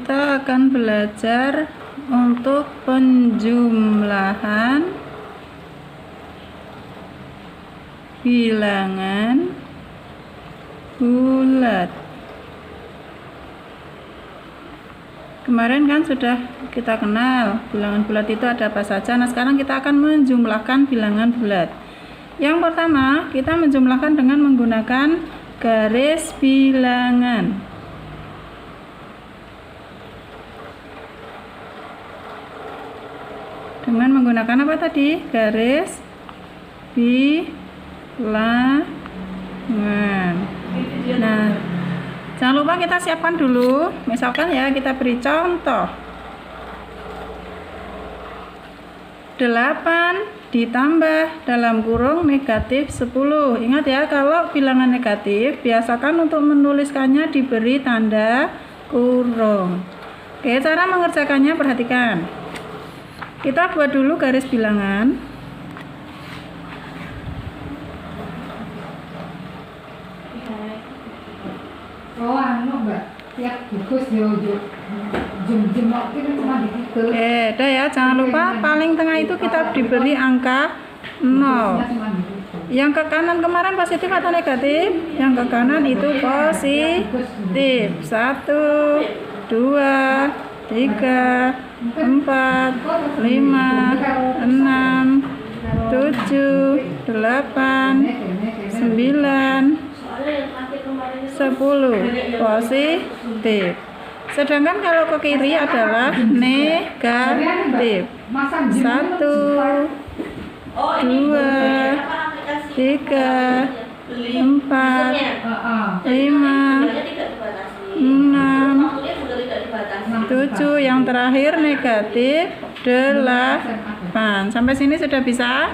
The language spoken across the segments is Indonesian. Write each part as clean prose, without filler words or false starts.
kita akan belajar untuk penjumlahan bilangan bulat. Kemarin kan sudah kita kenal bilangan bulat itu ada apa saja. Nah, sekarang kita akan menjumlahkan bilangan bulat. Yang pertama, kita menjumlahkan dengan menggunakan garis bilangan. Dengan menggunakan apa tadi? Garis bilangan. Nah, jangan lupa kita siapkan dulu. Misalkan ya, kita beri contoh. 8 ditambah dalam kurung negatif 10. Ingat ya, kalau bilangan negatif biasakan untuk menuliskannya diberi tanda kurung. Oke, cara mengerjakannya perhatikan. Kita buat dulu garis bilangan. Oh, anu Mbak, ya bagus yo. Oke, udah ya, jangan lupa paling tengah itu kita diberi angka 0. Yang ke kanan kemarin positif atau negatif? Yang ke kanan itu positif. 1, 2, 3, 4, 5, 6, 7, 8, 9, 10 positif. Sedangkan kalau ke kiri adalah negatif. 1, 2, 3, 4, 5, 6, 7, yang terakhir negatif 8. Sampai sini sudah bisa?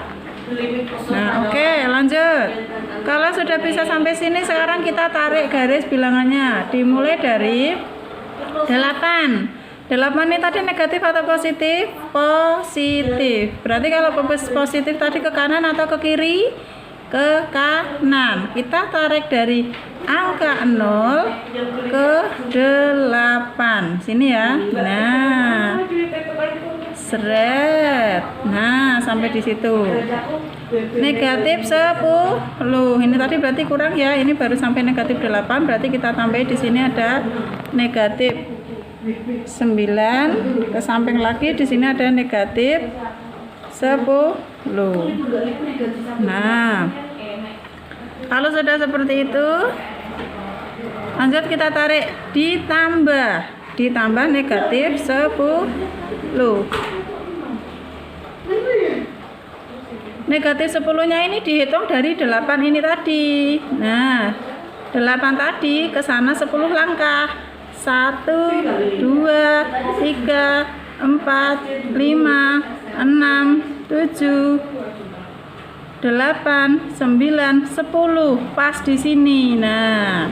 Nah, oke, lanjut. Kalau sudah bisa sampai sini, sekarang kita tarik garis bilangannya. Dimulai dari 8. 8 ini tadi negatif atau positif? Positif. Berarti kalau positif tadi ke kanan atau ke kiri? Ke kanan. Kita tarik dari angka 0 ke 8. Sini ya. Nah, seret. Nah, sampai di situ. Negatif 10. Ini tadi berarti kurang ya. Ini baru sampai negatif 8. Berarti kita tambahin di sini ada negatif 9. Ke samping lagi di sini ada negatif 10. Nah, kalau sudah seperti itu, lanjut kita tarik ditambah negatif 10. Negatif 10-nya ini dihitung dari 8 ini tadi. Nah, 8 tadi ke sana 10 langkah. 1, 2, 3, 4, 5, 6, 7, 8, 9, 10. Pas di sini. Nah,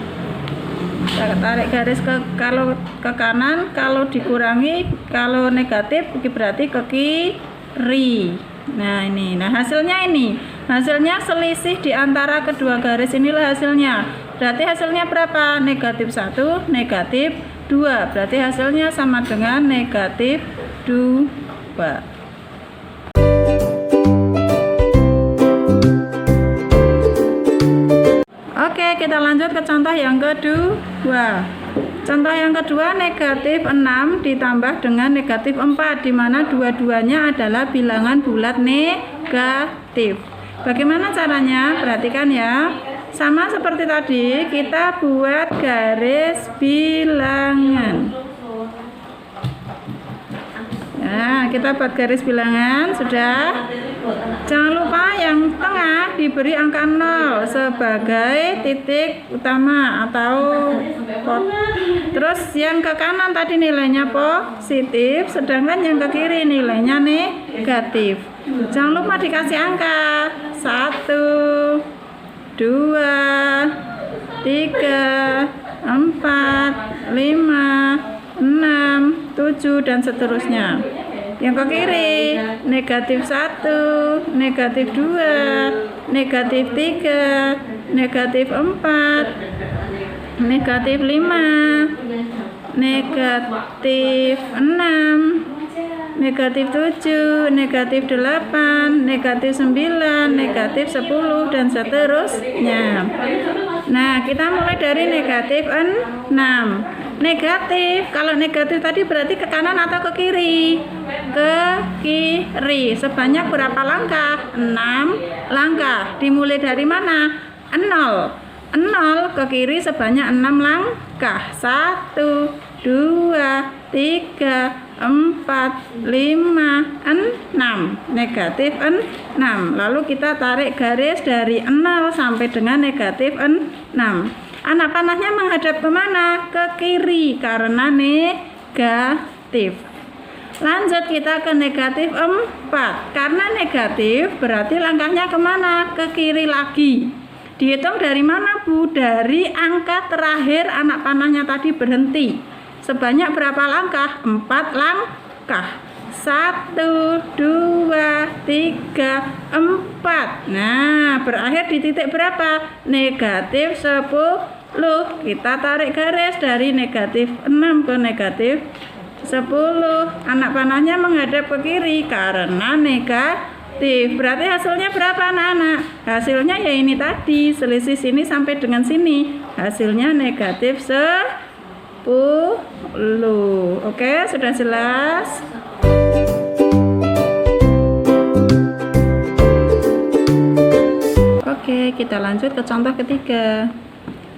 kita tarik garis kalau ke kanan, kalau dikurangi, kalau negatif berarti ke kiri. Nah, ini. Nah, hasilnya ini. Hasilnya selisih di antara kedua garis inilah hasilnya. Berarti hasilnya berapa? Negatif 1, negatif 2. Berarti hasilnya sama dengan negatif 2. Oke, kita lanjut ke contoh yang kedua. Contoh yang kedua, negatif 6 ditambah dengan negatif 4, di mana dua-duanya adalah bilangan bulat negatif. Bagaimana caranya? Perhatikan ya. Sama seperti tadi, kita buat garis bilangan. Nah, kita buat garis bilangan, sudah. Jangan lupa yang tengah diberi angka 0 sebagai titik utama atau terus yang ke kanan tadi nilainya positif, sedangkan yang ke kiri nilainya negatif. Jangan lupa dikasih angka 1, 2, 3, 4, 5, 6, 7 dan seterusnya. Yang ke kiri negatif 1, negatif 2, negatif 3, negatif 4, negatif 5, negatif 6, negatif 7, negatif 8, negatif 9, negatif 10, dan seterusnya. Nah, kita mulai dari negatif 6. Negatif, kalau negatif tadi berarti ke kanan atau ke kiri? Ke kiri. Sebanyak berapa langkah? 6 langkah. Dimulai dari mana? 0. 0 ke kiri sebanyak 6 langkah. 1, 2, 3, 4, 5, 6. Negatif 6. Lalu kita tarik garis dari 0 sampai dengan negatif 6. Anak panahnya menghadap kemana? Ke kiri karena negatif. Lanjut kita ke negatif 4. Karena negatif berarti langkahnya kemana? Ke kiri lagi. Dihitung dari mana, Bu? Dari angka terakhir anak panahnya tadi berhenti. Sebanyak berapa langkah? 4 langkah. 1, 2, 3, 4. Nah, berakhir di titik berapa? Negatif 10. Kita tarik garis dari negatif 6 ke negatif 10. Anak panahnya menghadap ke kiri karena negatif. Berarti hasilnya berapa, anak-anak? Hasilnya ya ini tadi, selisih sini sampai dengan sini. Hasilnya negatif 10. Oke, sudah jelas? Oke, kita lanjut ke contoh ketiga.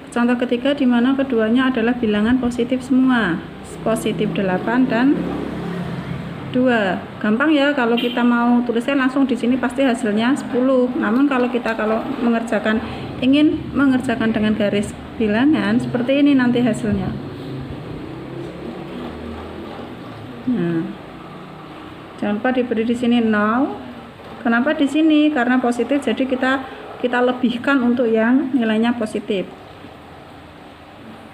Contoh ketiga di mana keduanya adalah bilangan positif semua. Positif 8 dan 2. Gampang ya kalau kita mau tuliskan langsung di sini pasti hasilnya 10. Namun kalau ingin mengerjakan dengan garis bilangan seperti ini nanti hasilnya. Nah, jangan lupa diberi di sini 0. Kenapa di sini? Karena positif, jadi kita lebihkan untuk yang nilainya positif.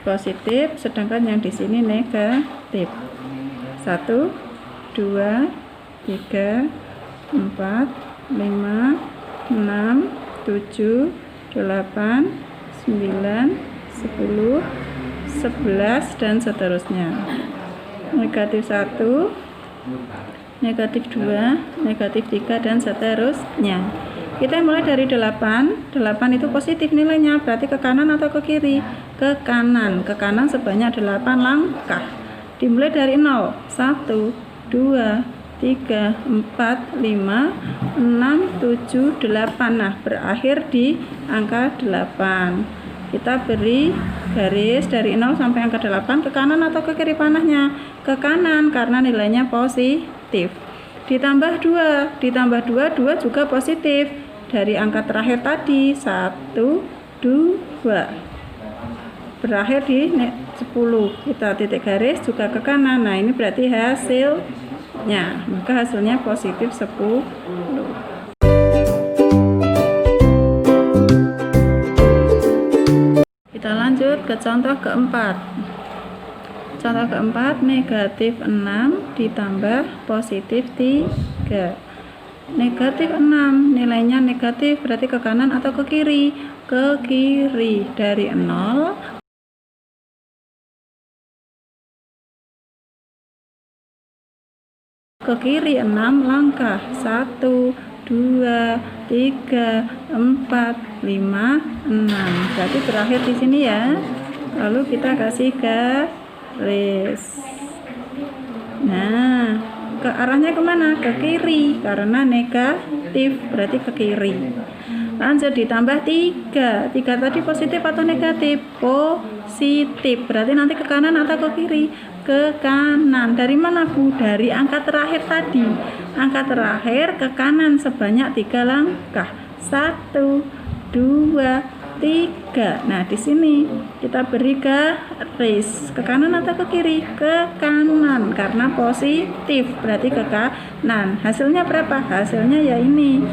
Positif, sedangkan yang di sini negatif. 1, 2, 3, 4, 5, 6, 7, 8, 9, 10, 11, dan seterusnya. Negatif 1, negatif 2, negatif 3, dan seterusnya. Kita mulai dari 8. 8 itu positif nilainya, berarti ke kanan atau ke kiri? Ke kanan. Ke kanan sebanyak 8 langkah. Dimulai dari 0. 1, 2, 3, 4, 5, 6, 7, 8. Nah, berakhir di angka 8. Kita beri garis dari 0 sampai angka 8. Ke kanan atau ke kiri panahnya? Ke kanan karena nilainya positif. Ditambah 2. Ditambah 2, 2 juga positif. Dari angka terakhir tadi 1, 2. Berakhir di 10. Kita titik garis juga ke kanan. Nah, ini berarti hasilnya. Maka hasilnya positif 10. Kita lanjut ke contoh keempat. Contoh keempat, negatif 6 ditambah positif 3. Negatif 6, nilainya negatif, berarti ke kanan atau ke kiri? Ke kiri. Dari 0 ke kiri 6 langkah. 1, 2, 3, 4, 5, 6. Berarti berakhir di sini ya. Lalu kita kasih garis. Nah, ke arahnya kemana? Ke kiri karena negatif, berarti ke kiri. Lanjut ditambah 3. 3 tadi positif atau negatif? Positif, berarti nanti ke kanan atau ke kiri? Ke kanan. Dari mana, Bu? Dari angka terakhir tadi. Angka terakhir ke kanan sebanyak 3 langkah. 1, 2, 3. Nah, di sini kita beri garis ke kanan atau ke kiri? Ke kanan karena positif, berarti ke kanan. Hasilnya berapa? Hasilnya ya ini.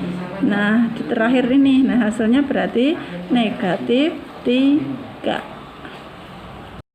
Nah, di terakhir ini. Nah, hasilnya berarti negatif 3.